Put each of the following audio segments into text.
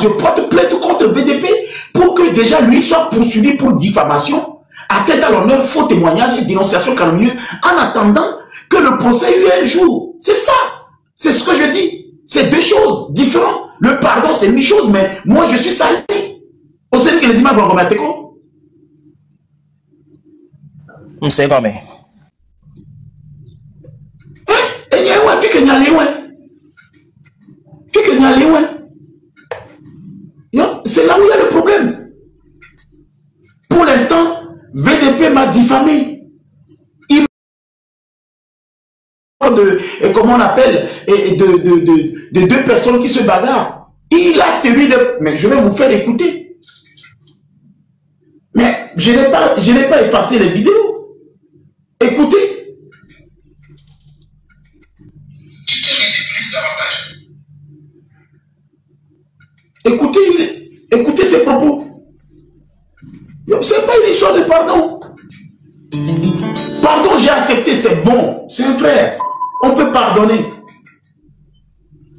je porte plainte contre VDP pour que déjà lui soit poursuivi pour diffamation, atteinte à l'honneur, faux témoignage et dénonciation calomnieuse, en attendant que le procès ait eu un jour. C'est ça. C'est ce que je dis. C'est deux choses différentes. Le pardon, c'est une chose, mais moi, je suis salé. Au Sénégal, il dit ma grand-mère, t'es quoi? C'est comme ça. C'est là où il y a le problème. Pour l'instant, VDP m'a diffamé. Il de, comment on appelle, de deux personnes qui se bagarrent. Il a tenu de... Mais je vais vous faire écouter. Mais je n'ai pas effacé les vidéos. Écoutez. Tu te ridiculises davantage. Écoutez ses propos. C'est pas une histoire de pardon. Pardon, j'ai accepté, c'est bon. C'est un frère. On peut pardonner.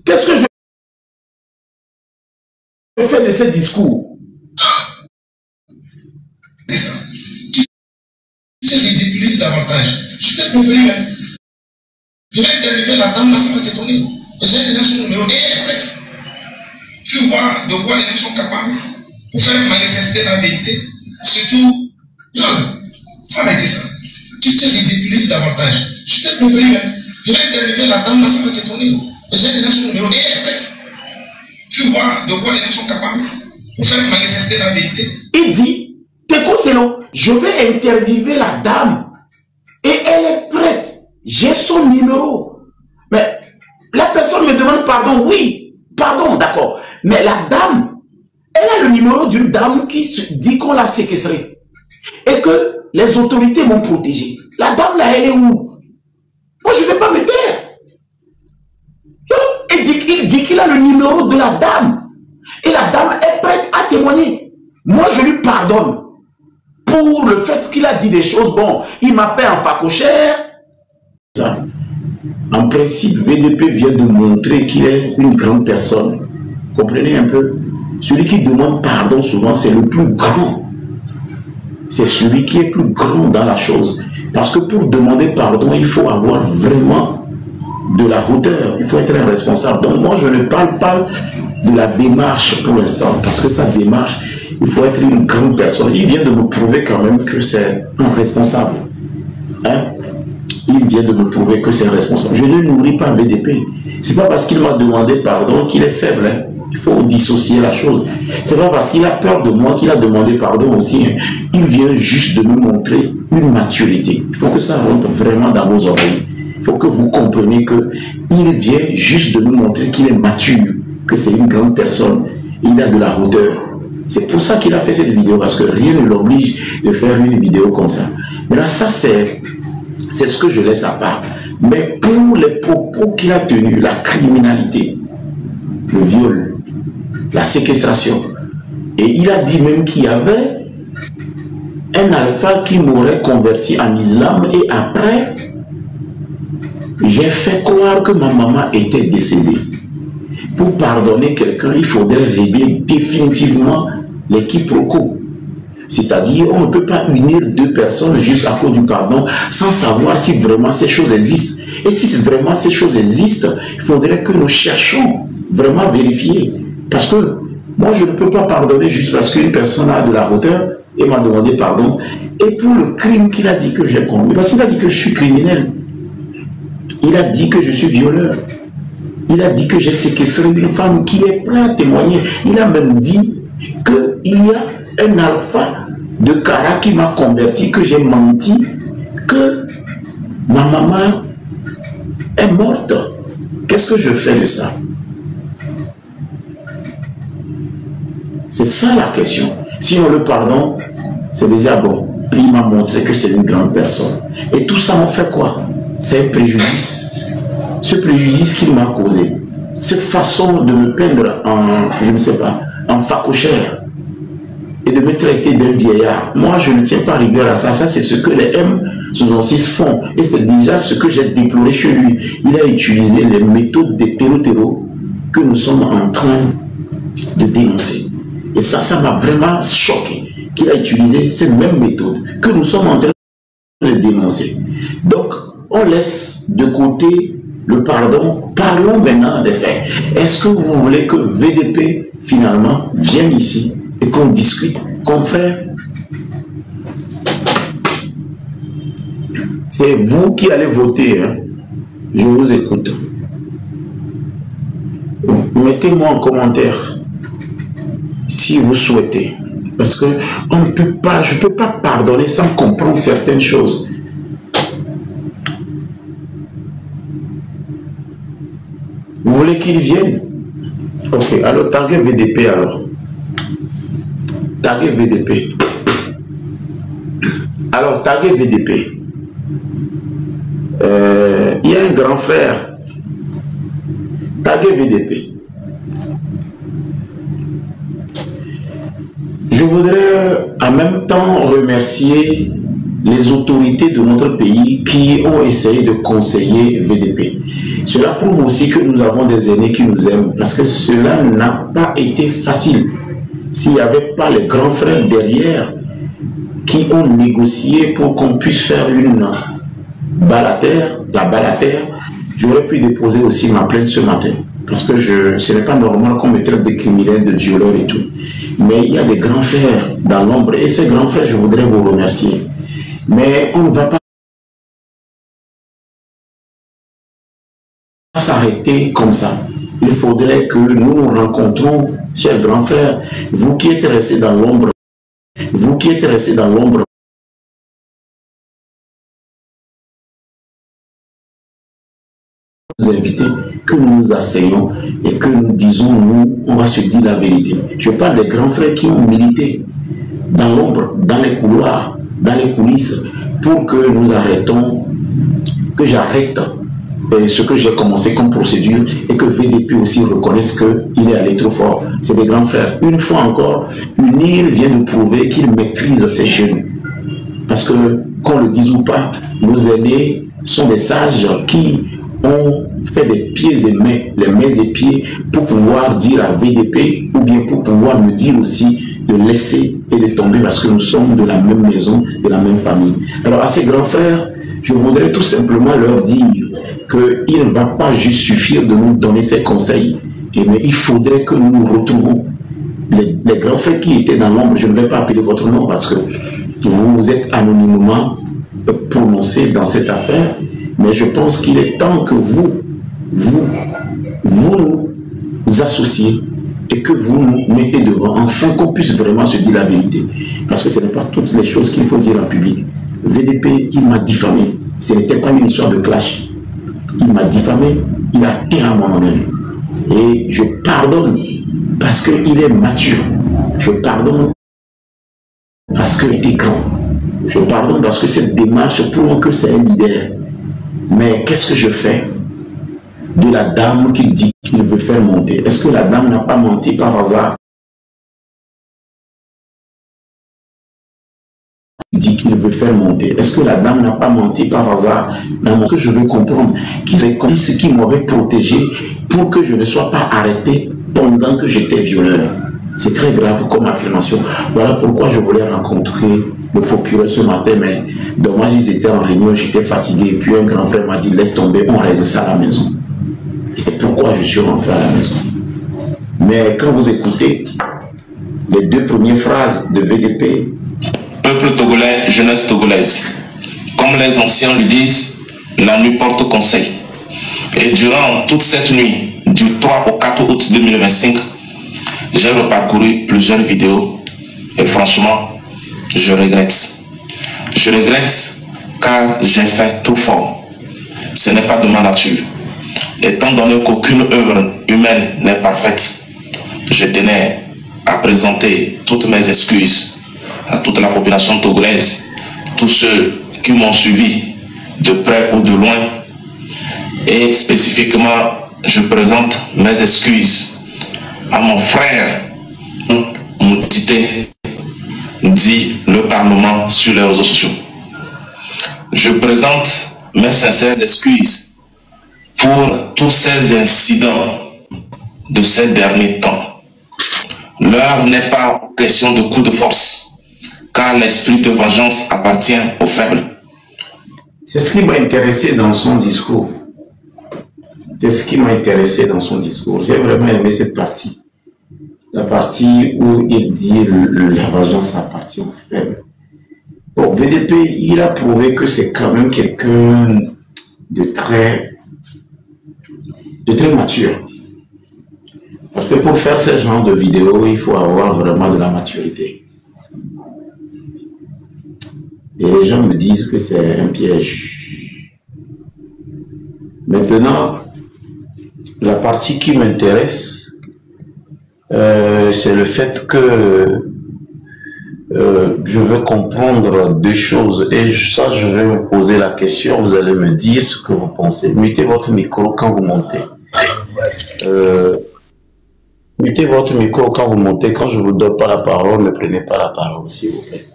Qu'est-ce que je fais de ce discours? Tu te ridiculises davantage. Je t'ai prévenu. Je vais dériver la dame, là, ça va t'étonner. J'ai déjà son numéro et elle est prête. Tu vois de quoi les gens sont capables pour faire manifester la vérité. Surtout, non, faut arrêter ça. Tu te ridiculises davantage. Je t'ai prévenu. Je vais dériver la dame, là, ça va t'étonner. J'ai déjà son numéro et elle est prête. Tu vois de quoi les gens sont capables pour faire manifester la vérité. Il dit, Teko Selo, je vais interviewer la dame et elle est prête. J'ai son numéro. Mais la personne me demande pardon. Oui, pardon, d'accord. Mais la dame, elle a le numéro d'une dame qui dit qu'on l'a séquestrée et que les autorités m'ont protégé. La dame là, elle est où? Moi, je ne vais pas me taire. Il dit qu'il a le numéro de la dame. Et la dame est prête à témoigner. Moi, je lui pardonne. Pour le fait qu'il a dit des choses, bon, il m'appelle en facochère. En principe, VDP vient de montrer qu'il est une grande personne. Comprenez un peu? Celui qui demande pardon, souvent, c'est le plus grand. C'est celui qui est plus grand dans la chose. Parce que pour demander pardon, il faut avoir vraiment de la hauteur. Il faut être un responsable. Donc moi, je ne parle pas de la démarche pour l'instant. Parce que sa démarche, il faut être une grande personne. Il vient de me prouver quand même que c'est un responsable. Hein? Il vient de me prouver que c'est un responsable. Je ne nourris pas VDP. C'est pas parce qu'il m'a demandé pardon qu'il est faible. Hein? Il faut dissocier la chose. C'est pas parce qu'il a peur de moi qu'il a demandé pardon aussi. Hein? Il vient juste de me montrer une maturité. Il faut que ça rentre vraiment dans vos oreilles. Il faut que vous compreniez qu'il vient juste de nous montrer qu'il est mature, que c'est une grande personne. Il a de la hauteur. C'est pour ça qu'il a fait cette vidéo, parce que rien ne l'oblige de faire une vidéo comme ça. Mais là, ça, c'est ce que je laisse à part. Mais pour les propos qu'il a tenus, la criminalité, le viol, la séquestration, et il a dit même qu'il y avait un alpha qui m'aurait converti en islam, et après, j'ai fait croire que ma maman était décédée. Pour pardonner quelqu'un, il faudrait régler définitivement les quiproquos. C'est-à-dire, on ne peut pas unir deux personnes juste à cause du pardon sans savoir si vraiment ces choses existent. Et si vraiment ces choses existent, il faudrait que nous cherchions vraiment à vérifier. Parce que moi, je ne peux pas pardonner juste parce qu'une personne a de la hauteur et m'a demandé pardon. Et pour le crime qu'il a dit que j'ai commis, parce qu'il a dit que je suis criminel. Il a dit que je suis violeur. Il a dit que j'ai séquestré une femme qui est prête à témoigner. Il a même dit qu'il y a un alpha de Kara qui m'a converti, que j'ai menti, que ma maman est morte. Qu'est-ce que je fais de ça? C'est ça la question. Si on le pardonne, c'est déjà bon. Puis il m'a montré que c'est une grande personne. Et tout ça, on fait quoi? C'est un préjudice. Ce préjudice qu'il m'a causé, cette façon de me peindre en, je ne sais pas, en facochère et de me traiter d'un vieillard, moi je ne tiens pas rigueur à ça. Ça c'est ce que les M66 font et c'est déjà ce que j'ai déploré chez lui. Il a utilisé les méthodes des terreaux que nous sommes en train de dénoncer. Et ça m'a vraiment choqué qu'il a utilisé cette même méthode que nous sommes en train de dénoncer. Donc, on laisse de côté le pardon. Parlons maintenant des faits. Est-ce que vous voulez que VDP, finalement, vienne ici et qu'on discute, confrères? C'est vous qui allez voter, hein. Je vous écoute. Mettez-moi en commentaire si vous souhaitez. Parce que on ne peut pas, je ne peux pas pardonner sans comprendre certaines choses. Vous voulez qu'il vienne? Ok, alors taguez VDP alors. Taguez VDP. Alors taguez VDP. Il y a un grand frère. Taguez VDP. Je voudrais en même temps remercier les autorités de notre pays qui ont essayé de conseiller VDP. Cela prouve aussi que nous avons des aînés qui nous aiment, parce que cela n'a pas été facile. S'il n'y avait pas les grands frères derrière qui ont négocié pour qu'on puisse faire une balle à terre, la balle à terre, j'aurais pu déposer aussi ma plainte ce matin. Parce que ce n'est pas normal qu'on me traite de criminels, de violeurs et tout. Mais il y a des grands frères dans l'ombre. Et ces grands frères, je voudrais vous remercier. Mais on ne va pas s'arrêter comme ça. Il faudrait que nous nous rencontrons, chers grands frères. Vous qui êtes restés dans l'ombre, vous qui êtes restés dans l'ombre, inviter, que nous nous asseyons et que nous disons, nous, on va se dire la vérité. Je parle des grands frères qui ont milité dans l'ombre, dans les couloirs, dans les coulisses, pour que nous arrêtons, que j'arrête ce que j'ai commencé comme procédure et que VDP aussi reconnaisse qu'il est allé trop fort. C'est des grands frères. Une fois encore, UNIR vient nous prouver qu'il maîtrise ces jeunes. Parce que, qu'on le dise ou pas, nos aînés sont des sages qui ont fait des pieds et mains, les mains et pieds, pour pouvoir dire à VDP, ou bien pour pouvoir me dire aussi de laisser et de tomber, parce que nous sommes de la même maison, de la même famille. Alors à ces grands frères, je voudrais tout simplement leur dire qu'il ne va pas juste suffire de nous donner ces conseils, mais il faudrait que nous nous retrouvons. Les grands frères qui étaient dans l'ombre, je ne vais pas appeler votre nom parce que vous êtes anonymement prononcé dans cette affaire, mais je pense qu'il est temps que vous nous associez et que vous nous mettez devant, afin qu'on puisse vraiment se dire la vérité. Parce que ce n'est pas toutes les choses qu'il faut dire en public. VDP, il m'a diffamé. Ce n'était pas une histoire de clash. Il m'a diffamé, il a atteint à mon honneur. Et je pardonne parce qu'il est mature. Je pardonne parce qu'il était grand. Je pardonne parce que cette démarche prouve que c'est un leader. Mais qu'est-ce que je fais de la dame qui dit qu'il veut faire monter? Est-ce que la dame n'a pas menti par hasard? Dit qu'il veut faire monter. Est-ce que la dame n'a pas menti par hasard? Dans ce que je veux comprendre, qu'il est comme ce qui m'aurait protégé pour que je ne sois pas arrêté pendant que j'étais violeur. C'est très grave comme affirmation. Voilà pourquoi je voulais rencontrer le procureur ce matin, mais dommage, ils étaient en réunion, j'étais fatigué. Et puis un grand frère m'a dit, laisse tomber, on règle ça à la maison. C'est pourquoi je suis rentré à la maison. Mais quand vous écoutez les deux premières phrases de VDP, peuple togolais, jeunesse togolaise, comme les anciens lui disent, la nuit porte conseil. Et durant toute cette nuit, du 3 au 4 août 2025, j'ai reparcouru plusieurs vidéos et franchement, je regrette. Je regrette car j'ai fait trop fort. Ce n'est pas de ma nature. Étant donné qu'aucune œuvre humaine n'est parfaite, je tenais à présenter toutes mes excuses à toute la population togolaise, tous ceux qui m'ont suivi de près ou de loin. Et spécifiquement, je présente mes excuses à mon frère Moutité, dit le Parlement sur les réseaux sociaux. Je présente mes sincères excuses pour tous ces incidents de ces derniers temps. L'heure n'est pas question de coup de force, car l'esprit de vengeance appartient aux faibles. C'est ce qui m'a intéressé dans son discours. C'est ce qui m'a intéressé dans son discours. J'ai vraiment aimé cette partie. La partie où il dit la vengeance appartient aux faibles. Bon, VDP, il a prouvé que c'est quand même quelqu'un de très mature. Parce que pour faire ce genre de vidéo, il faut avoir vraiment de la maturité. Et les gens me disent que c'est un piège. Maintenant, la partie qui m'intéresse, c'est le fait que je veux comprendre deux choses. Et ça, je vais me poser la question. Vous allez me dire ce que vous pensez. Mettez votre micro quand vous montez. Mettez votre micro quand vous montez. Quand je ne vous donne pas la parole, ne prenez pas la parole, s'il vous plaît.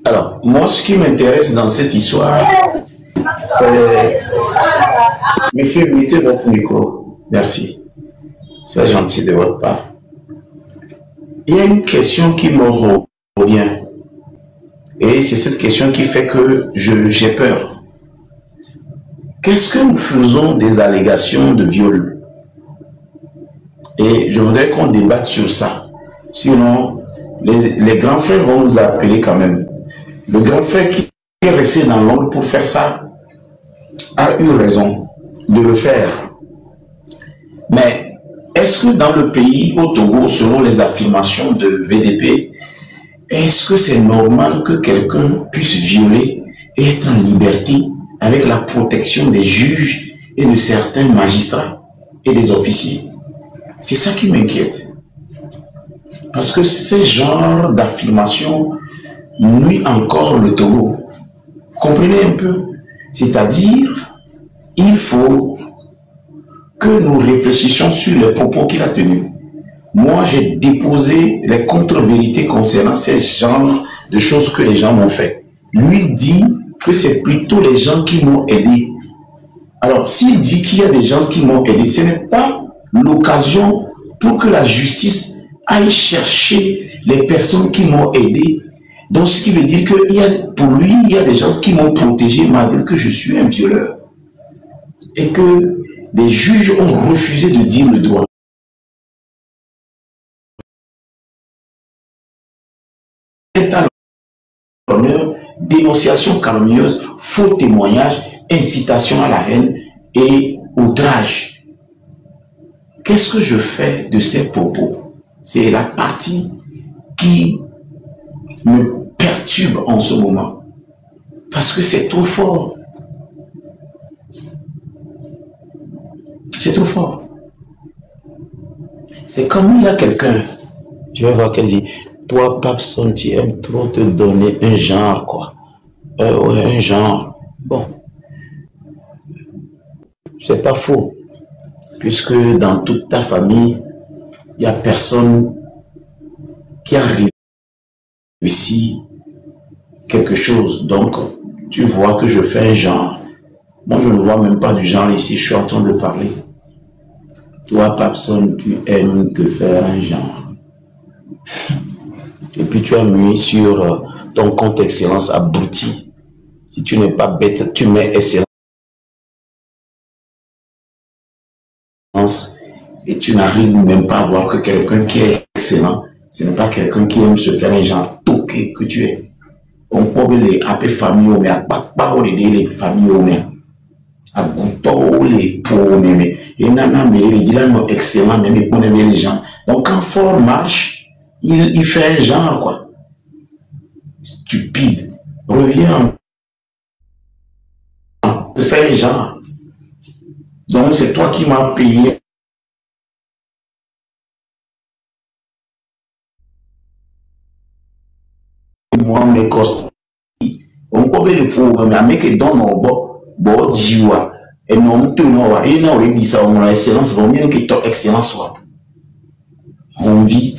Alors, moi, ce qui m'intéresse dans cette histoire, monsieur, mettez votre micro. Merci. C'est gentil de votre part. Il y a une question qui me revient. Et c'est cette question qui fait que j'ai peur. Qu'est-ce que nous faisons des allégations de viol? Et je voudrais qu'on débatte sur ça. Sinon, les grands frères vont nous appeler quand même. Le grand frère qui est resté dans l'ombre pour faire ça a eu raison de le faire. Mais est-ce que dans le pays, au Togo, selon les affirmations de VDP, est-ce que c'est normal que quelqu'un puisse violer et être en liberté avec la protection des juges et de certains magistrats et des officiers? C'est ça qui m'inquiète. Parce que ce genre d'affirmation nuit encore le Togo. Vous comprenez un peu? C'est-à-dire, il faut que nous réfléchissions sur les propos qu'il a tenus. Moi, j'ai déposé les contre-vérités concernant ces genres de choses que les gens m'ont fait. Lui dit que c'est plutôt les gens qui m'ont aidé. Alors, s'il dit qu'il y a des gens qui m'ont aidé, ce n'est pas l'occasion pour que la justice aille chercher les personnes qui m'ont aidé. Donc, ce qui veut dire que pour lui, il y a des gens qui m'ont protégé malgré que je suis un violeur. Et que les juges ont refusé de dire le droit. Dénonciation calomnieuse, faux témoignage, incitation à la haine et outrage. Qu'est-ce que je fais de ces propos? C'est la partie qui me perturbe en ce moment. Parce que c'est trop fort. C'est trop fort. C'est comme il y a quelqu'un, je vais voir qu'elle dit, toi, Papson, tu aimes trop te donner un genre, quoi. Ouais, un genre. Bon. C'est pas faux. Puisque dans toute ta famille, il n'y a personne qui a réussi quelque chose. Donc, tu vois que je fais un genre. Moi, je ne vois même pas du genre ici, je suis en train de parler. Toi, Papson, tu aimes te faire un genre. Et puis tu as mis sur ton compte excellence abruti. Si tu n'es pas bête, tu mets excellence et tu n'arrives même pas à voir que quelqu'un qui est excellent, ce n'est pas quelqu'un qui aime se faire un genre toqué que tu es. On peut les appeler famille, mais à pas les familles, mais à goûter les pauvres, mais et nana, mais les dilans excellents, mais on aime les gens. Donc quand Fort marche, il fait un genre, quoi. Stupide. Reviens. Il fait un genre. Donc c'est toi qui m'as payé. Moi, mes costes. On peut les pauvres, mais à mec dans nos bo jiwa. Et non, tu n'auras et non, il dit ça, on a excellence, vaut mieux que ton excellence soit. On vit.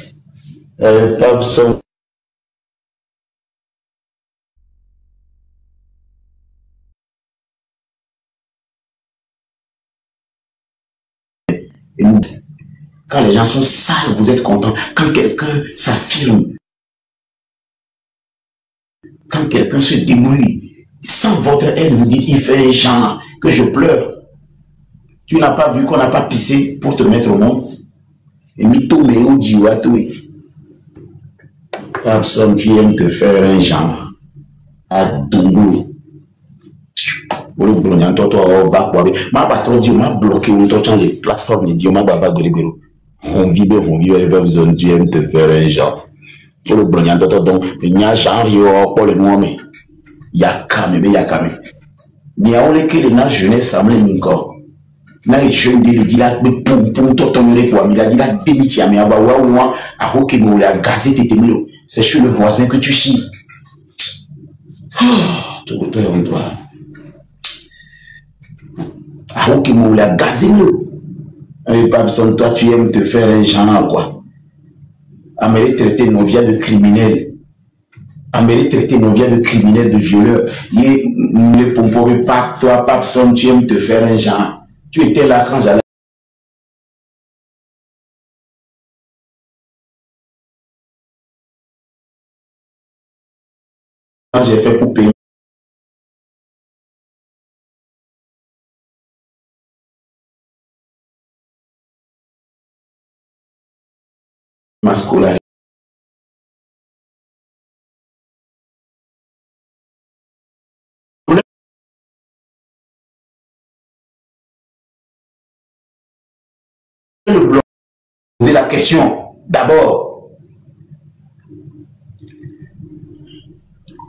Pas Et nous, quand les gens sont sales, vous êtes contents. Quand quelqu'un s'affirme, quand quelqu'un se débrouille, sans votre aide, vous dites, il fait un genre, que je pleure. Tu n'as pas vu qu'on n'a pas pissé pour te mettre au monde? Et mito meo diwatoui. Personne qui aime te faire un genre. À Dongo. Ma patron dit, on m'a bloqué, on t'a les plateformes, il dit, on m'a pas golibero. On vit, pas besoin, tu aimes te faire un genre. Le brognan donc, il y a genre, il y a pas le nom, mais il y a quand même, il y a quand même. Mais on est que les nages jeunesse, ça me l'a encore. Na les jeunes de dit là pour totonner quoi il a dit là démitié mais aba wa wa a hoke mo la gazette était mieux c'est chez le voisin que tu chies tout on doit a hoke mo la gazette et pas besoin toi tu aimes te faire un genre quoi à me traiter nos vies de criminels à me traiter nos vies de criminels de violeurs et ne pompe pas toi pas besoin tu aimes te faire un genre. Tu étais là quand j'allais. Quand j'ai fait pour payer ma scolarité. Le blanc, poser la question d'abord.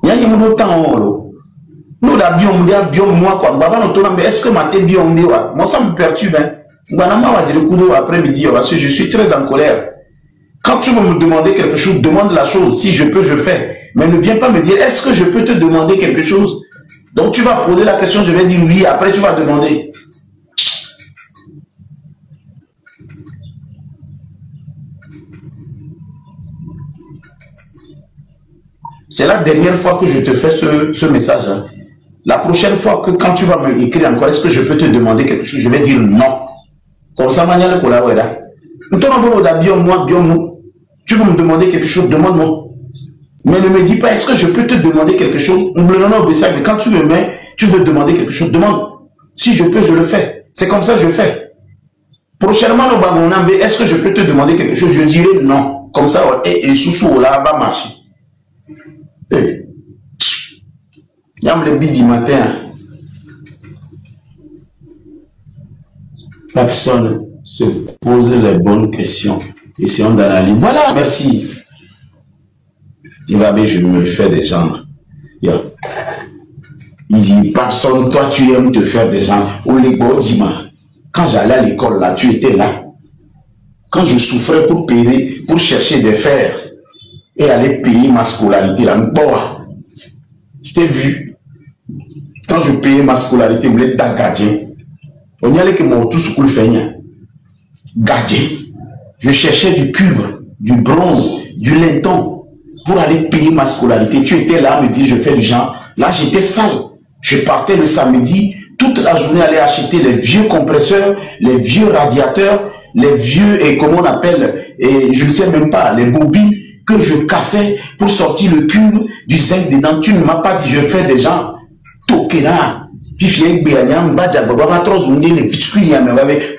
Il y a un temps. Nous, la biome, moi, quoi. Est-ce que ma tête biome, moi, ça me perturbe. Après-midi, parce que je suis très en colère. Quand tu veux me demander quelque chose, demande la chose. Si je peux, je fais. Mais ne viens pas me dire, est-ce que je peux te demander quelque chose? Donc, tu vas poser la question, je vais dire oui. Après, tu vas demander. C'est la dernière fois que je te fais ce message. La prochaine fois que quand tu vas me écrire encore, est-ce que je peux te demander quelque chose? Je vais dire non. Comme ça, tu veux me demander quelque chose, demande-moi. Mais ne me dis pas, est-ce que je peux te demander quelque chose? Quand tu me mets, tu veux demander quelque chose, demande. Si je peux, je le fais. C'est comme ça que je fais. Prochainement, est-ce que je peux te demander quelque chose? Je dirai non. Comme ça, et sous là va marcher. Il y a le bidi matin. Personne se pose les bonnes questions. Essayons d'analyser. Voilà, merci. Il va bien, je me fais des gens. Il dit, personne, toi tu aimes te faire des gens. Quand j'allais à l'école, là, tu étais là. Quand je souffrais pour payer, pour chercher des fers et aller payer ma scolarité, là, je t'ai vu. Quand je payais ma scolarité, je voulais être gardien. On y allait que mon tout school fait gardien. Je cherchais du cuivre, du bronze, du laiton pour aller payer ma scolarité. Tu étais là, me dire je fais du genre. Là, j'étais sale. Je partais le samedi, toute la journée, aller acheter les vieux compresseurs, les vieux radiateurs, les vieux, et comment on appelle, et je ne sais même pas, les bobines que je cassais pour sortir le cuivre, du zinc dedans. Tu ne m'as pas dit je fais des gens. Tokena.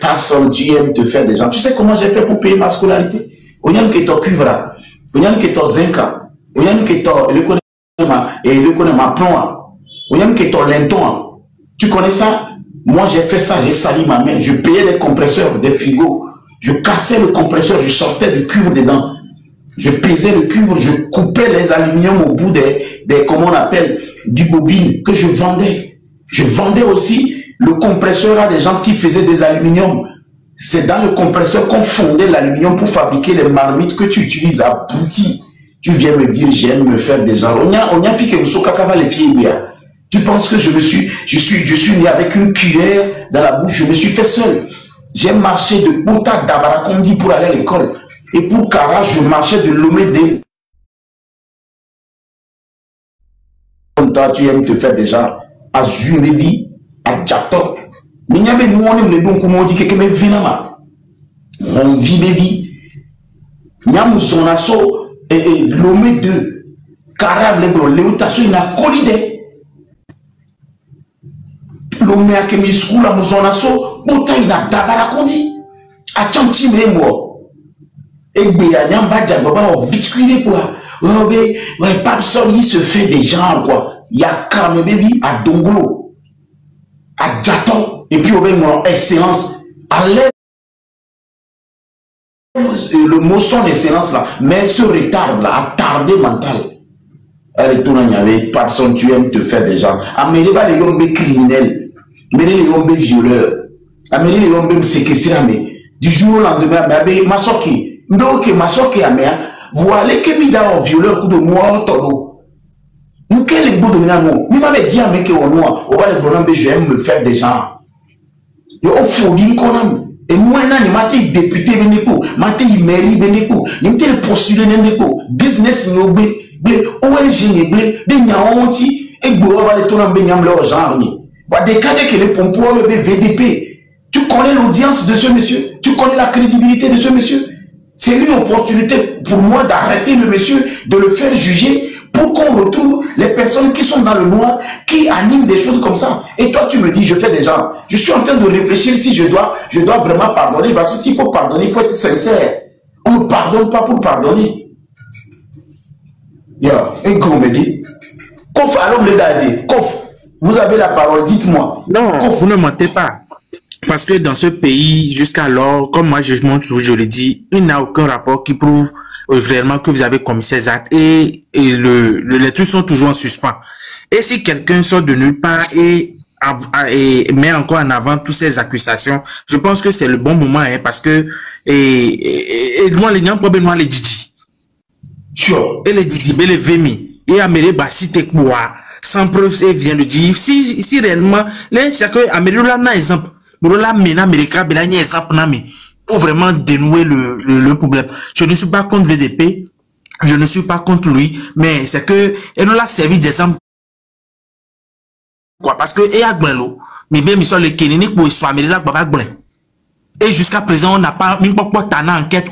Personne, tu aimes te faire des gens. Tu sais comment j'ai fait pour payer ma scolarité? On y a que ton cuivre, on y a que ton zinc, on y a que ton ma plomb, on y a que ton laiton. Tu connais ça? Moi j'ai fait ça, j'ai sali ma main, je payais des compresseurs, des frigos, je cassais le compresseur, je sortais du cuivre dedans. Je pesais le cuivre, je coupais les aluminiums au bout des comment on appelle, du bobine que je vendais. Je vendais aussi le compresseur à des gens qui faisaient des aluminiums. C'est dans le compresseur qu'on fondait l'aluminium pour fabriquer les marmites que tu utilises à Bouti. Tu viens me dire, j'aime me faire des gens. On y a fait que les filles. Tu penses que je suis né avec une cuillère dans la bouche, je me suis fait seul. J'ai marché de Bota d'Abarakondi pour aller à l'école. Et pour Kara, je marchais de Lomé. Toi, tu aimes te faire des gens. À Zurevi, à Djato. Mais il y avait moi, on dit que me vinama. On vit des vies. Nyam zonaso et l'homme de carable l'éotation il a collidé. L'homme a kemi school à zonaso autant il a dabara kondi. A chanti memo. Et bien nyam ba jababa on victime quoi. Ouais, personne il se fait des gens quoi. Il y a Carme Bévi à Dongolo, à Djaton, et puis on va en excellence. À l'aide, le mot son excellence là, mais ce retard là, à tarder mental. Elle est tournée, il y avait personne, tu aimes te faire des gens. Amenez pas les hommes criminels, amenez les hommes violeurs, amenez les hommes séquestrés, mais du jour au lendemain, mais Masoki, donc Masoki, vous allez que mis dans un violeur coup de moi, todo. Nous, quel est le beau dominant? Nous m'avons dit à mes que on va les bonhommes, je vais me faire des gens. Yo, on faut dire qu'on et nous, on a été député, Beneko, maté mairie, Beneko, nous avons postulé, Beneko, business, nous avons ONG, des Nyaonti, et nous avons les tournants, Benyam, leur genre. Va décaler que les pompiers, le VDP. Tu connais l'audience de ce monsieur? Tu connais la crédibilité de ce monsieur? C'est une opportunité pour moi d'arrêter le monsieur, de le faire juger, pour qu'on retrouve les personnes qui sont dans le noir, qui animent des choses comme ça. Et toi, tu me dis, je fais des gens. Je suis en train de réfléchir si je dois vraiment pardonner. Parce que s'il faut pardonner, il faut être sincère. On ne pardonne pas pour pardonner. Et qu'on me dit, Kof, alors le dit, Kof, vous avez la parole, dites-moi. Non, Kof, vous ne mentez pas. Parce que dans ce pays, jusqu'alors, comme moi je montre toujours, je le dis, il n'y a aucun rapport qui prouve vraiment que vous avez commis ces actes et les trucs sont toujours en suspens. Et si quelqu'un sort de nulle part et met encore en avant toutes ces accusations, je pense que c'est le bon moment, hein, parce que moi les gens probablement les Didi. Sure. Et les Didi, les Vemi, et Améré Bassi quoi sans preuve, et vient de dire, si réellement, là, c'est que Améré là, n'a exemple. Pour vraiment dénouer le problème. Je ne suis pas contre VDP, je ne suis pas contre lui, mais c'est que elle nous l'a servi d'exemple. Quoi, parce que et Agbenlo, mais bien mis les Kénéni pour y soit là et jusqu'à présent on n'a pas mis pas enquête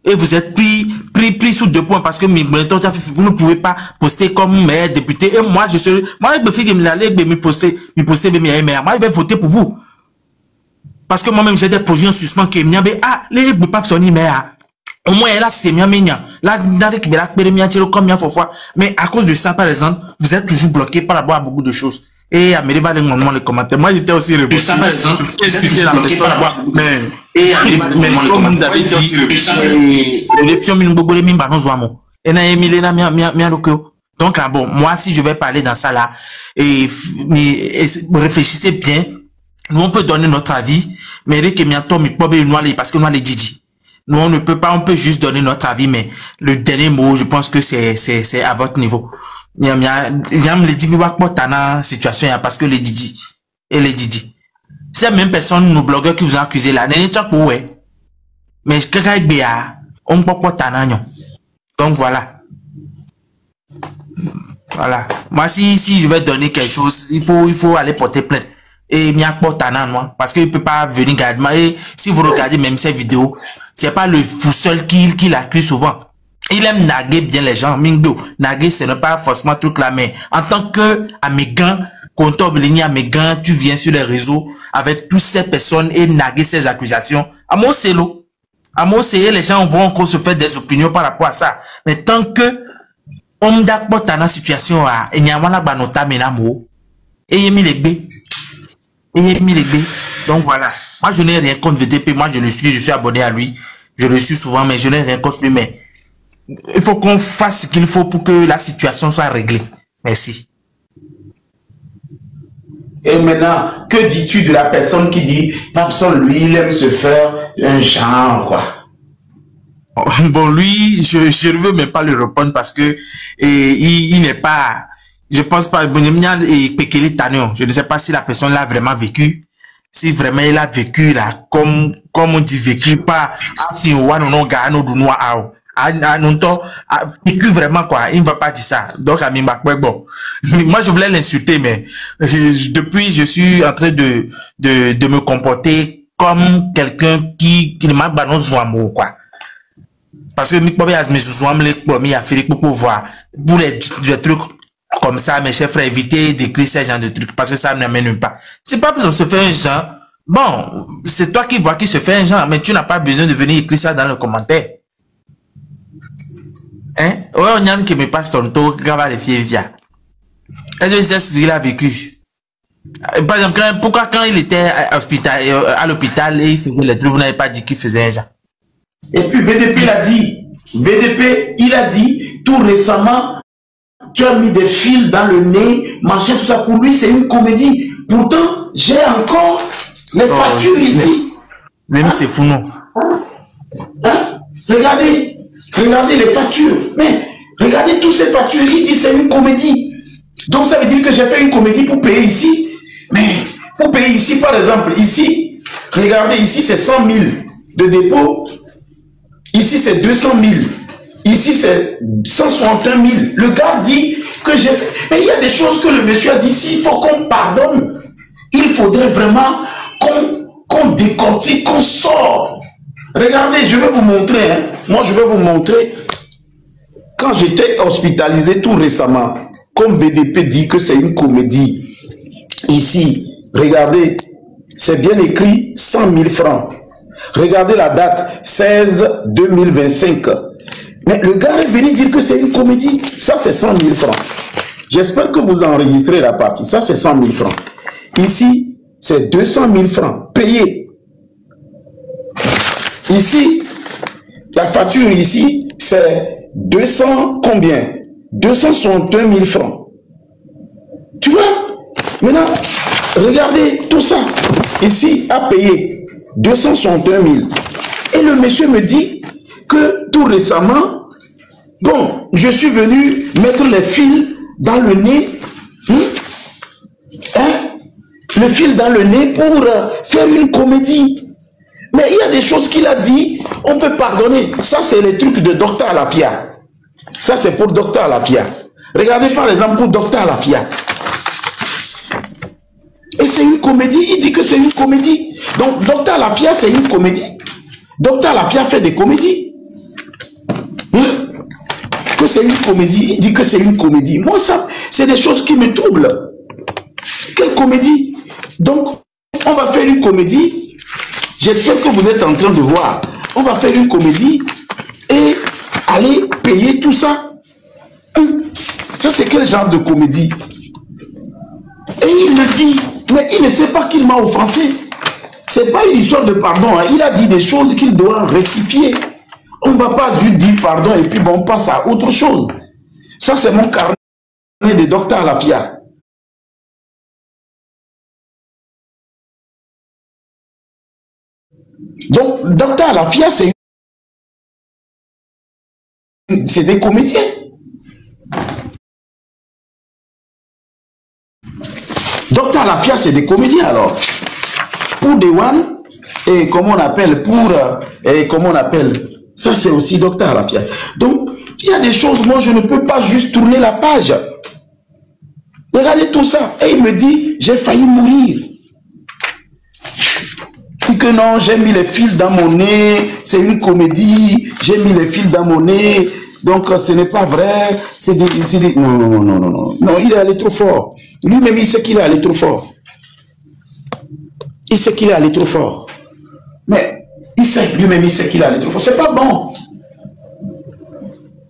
et vous êtes pris sous 2 points parce que vous ne pouvez pas poster comme maire député et moi je vais voter pour vous. Parce que moi-même, j'ai des projets en suspens qui m'ont dit, les pas sonner, mais au moins, là, c'est bien mignon. Là, mais à cause de ça, par exemple, vous êtes toujours bloqué par rapport à beaucoup de choses. Et Amélie va les commentaires. Moi, j'étais aussi révolté. Ça, par exemple, vous êtes toujours bloqué par rapport à beaucoup de choses. Mais comme vous avez dit, les filles m'ont beaucoup mis par nos amours. Et n'a émis donc, bon, moi, si je vais parler dans ça là, et réfléchissez bien. Nous, on peut donner notre avis, mais parce que nous, les Didi. Nous, on ne peut pas, on peut juste donner notre avis, mais le dernier mot, je pense que c'est à votre niveau. Situation, parce que les Didi, et les Didi. C'est la même personne, nos blogueurs qui vous ont accusé là, mais on peut pas donc voilà. Voilà. Moi, si je vais donner quelque chose, il faut aller porter plainte. Et il y a parce qu'il ne peut pas venir garder. Et si vous regardez même ces vidéos, c'est pas le fou seul qui l'accuse souvent. Il aime naguer bien les gens. Mingo, naguer, ce n'est pas forcément truc là, mais en tant que Amégan, Amégan, tu viens sur les réseaux avec toutes ces personnes et naguer ces accusations. À moi, c'est l'eau. À moi, c'est les gens vont encore se faire des opinions par rapport à ça. Mais tant que on d'accord dans la situation, il y a un nota menamo et il y a mis les B. Donc voilà. Moi, je n'ai rien contre VDP. Moi, je suis abonné à lui. Je le suis souvent, mais je n'ai rien contre lui. Mais il faut qu'on fasse ce qu'il faut pour que la situation soit réglée. Merci. Et maintenant, que dis-tu de la personne qui dit, Papson, lui, il aime se faire un genre, quoi? Bon, lui, je ne veux même pas le répondre parce que il n'est pas... Je pense pas, je ne sais pas si la personne l'a vraiment vécu, si vraiment il a vécu là, comme on dit vécu pas, vécu vraiment quoi, il ne va pas dire ça. Donc, bon, moi je voulais l'insulter, mais depuis je suis en train de me comporter comme quelqu'un qui ne m'a pas non quoi. Parce que mi a fait pour voir pour les trucs comme ça, mes chers frères, éviter d'écrire ce genre de trucs parce que ça n'amène pas. C'est pas parce qu'on se fait un genre. Bon, c'est toi qui vois qui se fait un genre, mais tu n'as pas besoin de venir écrire ça dans le commentaire. Hein? Ouais, on y a qui me passe son tour, qui va les fier via. Est-ce que c'est ce qu'il a vécu? Par exemple, pourquoi quand il était à l'hôpital et il faisait les trucs, vous n'avez pas dit qu'il faisait un genre? Et puis VDP l'a dit. VDP, il a dit tout récemment, tu as mis des fils dans le nez, machin, tout ça. Pour lui, c'est une comédie. Pourtant, j'ai encore les factures ici. Même c'est fou, non? Hein? Regardez les factures. Mais regardez toutes ces factures. Il dit c'est une comédie. Donc ça veut dire que j'ai fait une comédie pour payer ici. Mais pour payer ici, par exemple, ici, regardez, ici c'est 100 000 de dépôt. Ici c'est 200 000. Ici c'est 161 000. Le gars dit que j'ai fait. Mais il y a des choses que le monsieur a dit ici. Il faut qu'on pardonne. Il faudrait vraiment qu'on décortique, qu'on sort. Regardez, je vais vous montrer. Hein. Moi, je vais vous montrer. Quand j'étais hospitalisé tout récemment, comme VDP dit que c'est une comédie. Ici, regardez, c'est bien écrit 100 000 francs. Regardez la date, 16-2025. Mais le gars est venu dire que c'est une comédie. Ça, c'est 100 000 francs. J'espère que vous enregistrez la partie. Ça, c'est 100 000 francs. Ici, c'est 200 000 francs payés. Ici, la facture ici, c'est 200 combien? 261 000 francs. Tu vois? Maintenant, regardez tout ça. Ici, à payer 261 000. Et le monsieur me dit que tout récemment, bon, je suis venu mettre les fils dans le nez. Le fil dans le nez pour faire une comédie. Mais il y a des choses qu'il a dit, on peut pardonner. Ça, c'est les trucs de Dr Alafia. Ça, c'est pour Dr Alafia. Regardez par exemple pour Dr Alafia. Et c'est une comédie, il dit que c'est une comédie. Donc, Dr Alafia, c'est une comédie. Dr Alafia fait des comédies. Que c'est une comédie, il dit que c'est une comédie. Moi, ça, c'est des choses qui me troublent. Quelle comédie? Donc, on va faire une comédie. J'espère que vous êtes en train de voir. On va faire une comédie et aller payer tout ça. Ça, c'est quel genre de comédie? Et il le dit, mais il ne sait pas qu'il m'a offensé. C'est pas une histoire de pardon. Hein. Il a dit des choses qu'il doit rectifier. On ne va pas juste dire pardon et puis bon, on passe à autre chose. Ça, c'est mon carnet de Dr Alafia. Donc, Dr Alafia, c'est des comédiens. Dr Alafia, c'est des comédiens alors. Pour des one, et comment on appelle, comment on appelle, ça c'est aussi Dr Alafia. Donc, il y a des choses, moi je ne peux pas juste tourner la page. Regardez tout ça. Et il me dit, j'ai failli mourir. Et que non, j'ai mis les fils dans mon nez, c'est une comédie, j'ai mis les fils dans mon nez, donc ce n'est pas vrai, c'est des... Non, il est allé trop fort. Lui-même, il sait qu'il est allé trop fort. Il sait qu'il est allé trop fort. Mais il sait, lui-même, il sait qu'il est allé trop fort. C'est pas bon.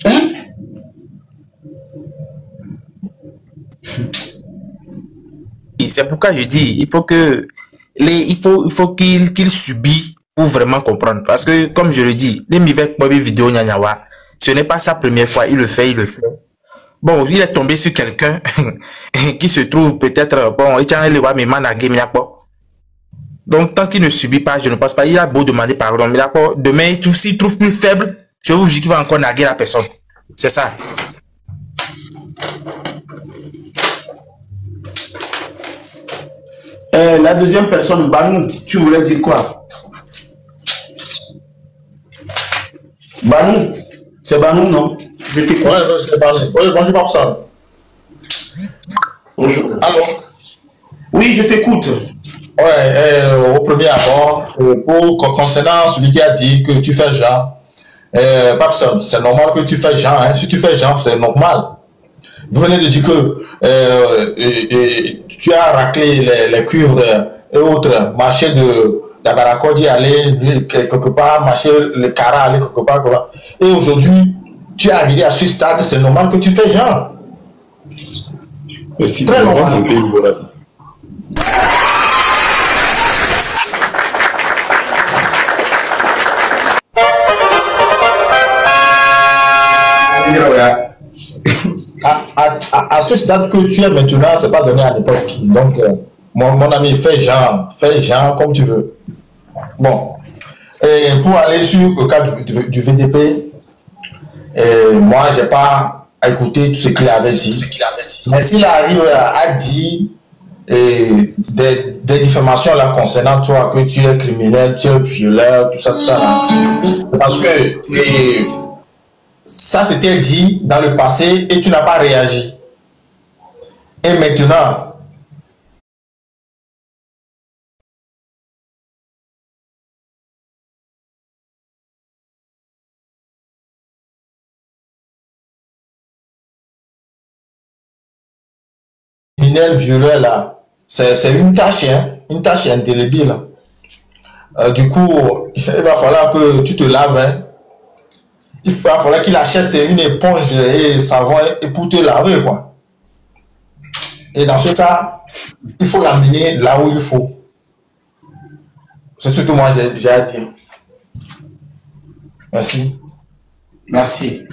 Hein? C'est pourquoi je dis, il faut que il faut qu'il subit pour vraiment comprendre. Parce que, comme je le dis, les vidéos ce n'est pas sa première fois, il le fait. Bon, il est tombé sur quelqu'un qui se trouve peut-être, bon, donc, tant qu'il ne subit pas, je ne pense pas, il a beau demander pardon, mais d'accord, demain, s'il trouve plus faible, je vous dis qu'il va encore naguer la personne. C'est ça. La deuxième personne, Banou, tu voulais dire quoi? Banou, c'est Banou, non? Je t'écoute. Ouais, c'est Banou. Oui, bonjour, Papsa. Bonjour. Allô? Oui, je t'écoute. Au premier abord, concernant celui qui a dit que tu fais genre, Papson, c'est normal que tu fais genre. Hein. Si tu fais genre, c'est normal. Vous venez de dire que tu as raclé les cuivres et autres, marché de Dabarakodi, aller quelque part, marché le Cara, aller quelque part. Et aujourd'hui, tu es arrivé à ce stade, c'est normal que tu fais genre. Merci. Très normal. À ce stade que tu es maintenant, c'est pas donné à n'importe qui. Donc, mon ami, fais genre comme tu veux. Bon, et pour aller sur le cas du VDP, moi, j'ai pas écouté tout ce qu'il avait dit. Mais s'il arrive à dire des diffamations là concernant toi, que tu es criminel, tu es violeur, tout ça là, parce que ça c'était dit dans le passé et tu n'as pas réagi. Et maintenant, violeur là, c'est une tâche, hein, une tâche indélébile. Du coup, il va falloir que tu te laves. Hein. Il va falloir qu'il achète une éponge et savon et pour te laver, quoi. Et dans ce cas, il faut l'amener là où il faut. C'est ce que moi j'ai à dire. Merci. Merci.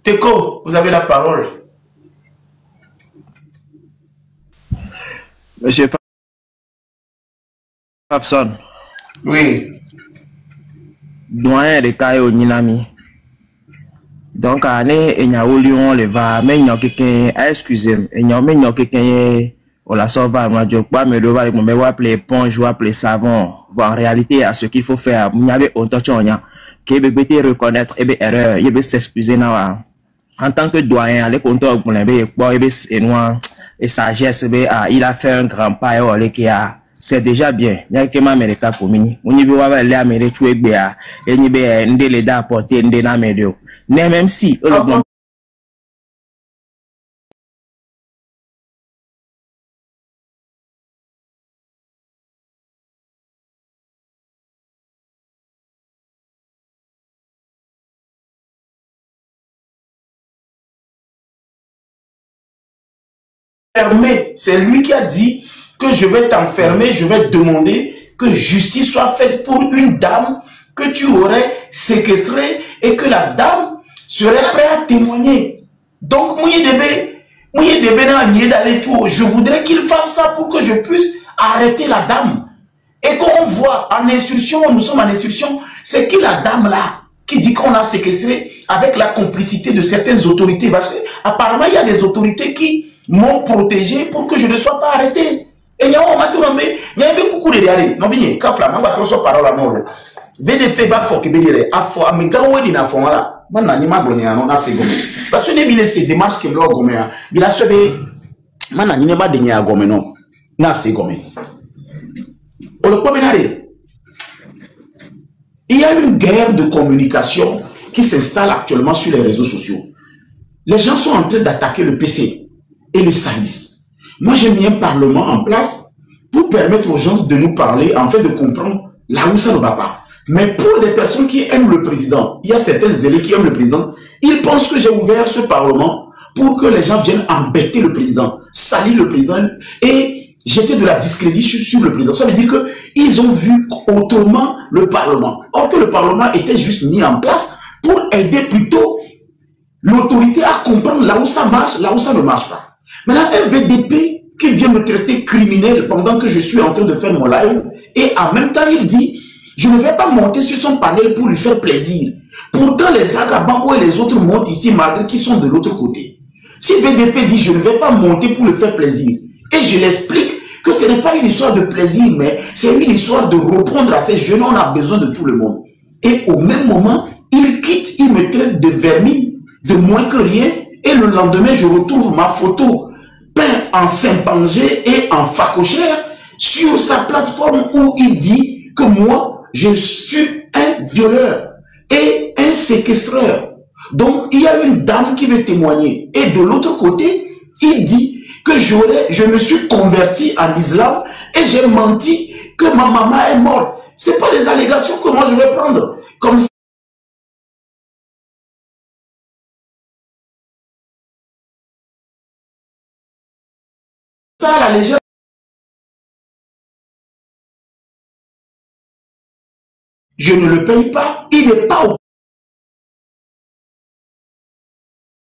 Teko, vous avez la parole. Monsieur Papson. Oui. Doyen de Kayo Ninami. Donc, année, il y a eu lion, le va, mais il y a quelqu'un, excusez-moi, il y a quelqu'un, on la sauve, moi, je crois, mais devoir, je vais appeler éponge, je vais appeler savon. En réalité, à ce qu'il faut faire, il y avait autant de choses, qui peut reconnaître, et bien, erreur, il peut s'excuser, en tant que doyen, les compteurs, pour les et sagesse, il a fait un grand pas, c'est déjà bien. Il y a que ma Américain pour mini. On y va aller à Amérique, tu es bien. Et ni bien, on les da apporter, on les médio. Mais même si, c'est lui qui a dit que je vais t'enfermer, je vais demander que justice soit faite pour une dame que tu aurais séquestrée et que la dame serait prête à témoigner. Donc, je voudrais qu'il fasse ça pour que je puisse arrêter la dame. Et qu'on voit en instruction, nous sommes en instruction, c'est qui la dame là qui dit qu'on a séquestré avec la complicité de certaines autorités. Parce qu'apparemment, il y a des autorités qui m'ont protégé pour que je ne sois pas arrêté. Et il y a un moment, il y a un coucou de derrière. Non, venez, Kafla, je vais trop sur parole à mort. Venez faire bafo qui veut dire, afo, mais quand on est dans fond là, maintenant, il m'a donné un nom à ces gommes. Parce que les démarches qui m'ont gommé, il a sauvé, maintenant, il m'a donné un gomme, non, n'a ces gommes. On le peut mener. Il y a une guerre de communication qui s'installe actuellement sur les réseaux sociaux. Les gens sont en train d'attaquer le PC et le salissent. Moi, j'ai mis un parlement en place pour permettre aux gens de nous parler, en fait, de comprendre là où ça ne va pas. Mais pour des personnes qui aiment le président, il y a certains zélés qui aiment le président, ils pensent que j'ai ouvert ce parlement pour que les gens viennent embêter le président, salir le président et jeter de la discrédit sur le président. Ça veut dire qu'ils ont vu autrement le parlement. Or que le parlement était juste mis en place pour aider plutôt l'autorité à comprendre là où ça marche, là où ça ne marche pas. Maintenant, un VDP qui vient me traiter criminel pendant que je suis en train de faire mon live, et en même temps, il dit, je ne vais pas monter sur son panel pour lui faire plaisir. Pourtant, les Agabambo et les autres montent ici malgré qu'ils sont de l'autre côté. Si VDP dit, je ne vais pas monter pour lui faire plaisir, et je l'explique que ce n'est pas une histoire de plaisir, mais c'est une histoire de répondre à ces jeunes, on a besoin de tout le monde. Et au même moment, il quitte, il me traite de vermine, de moins que rien, et le lendemain, je retrouve ma photo peint en Saint-Pangé et en facochère sur sa plateforme où il dit que moi, je suis un violeur et un séquestreur. Donc, il y a une dame qui veut témoigner. Et de l'autre côté, il dit que je me suis converti en islam et j'ai menti que ma maman est morte. Ce n'est pas des allégations que moi je vais prendre comme ça. La légende. Je ne le paye pas. Il n'est pas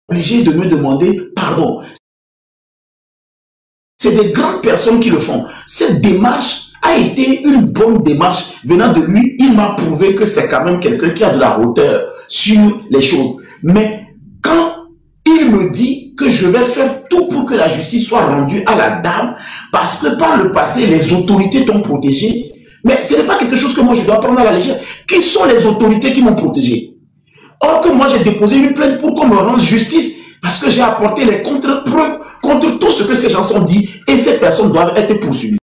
obligé de me demander pardon. C'est des grandes personnes qui le font. Cette démarche a été une bonne démarche venant de lui. Il m'a prouvé que c'est quand même quelqu'un qui a de la hauteur sur les choses. Mais quand il me dit que je vais faire tout pour que la justice soit rendue à la dame, parce que par le passé, les autorités t'ont protégé, mais ce n'est pas quelque chose que moi je dois prendre à la légère. Qui sont les autorités qui m'ont protégé? Or que moi j'ai déposé une plainte pour qu'on me rende justice, parce que j'ai apporté les contre-preuves contre tout ce que ces gens ont dit, et ces personnes doivent être poursuivies.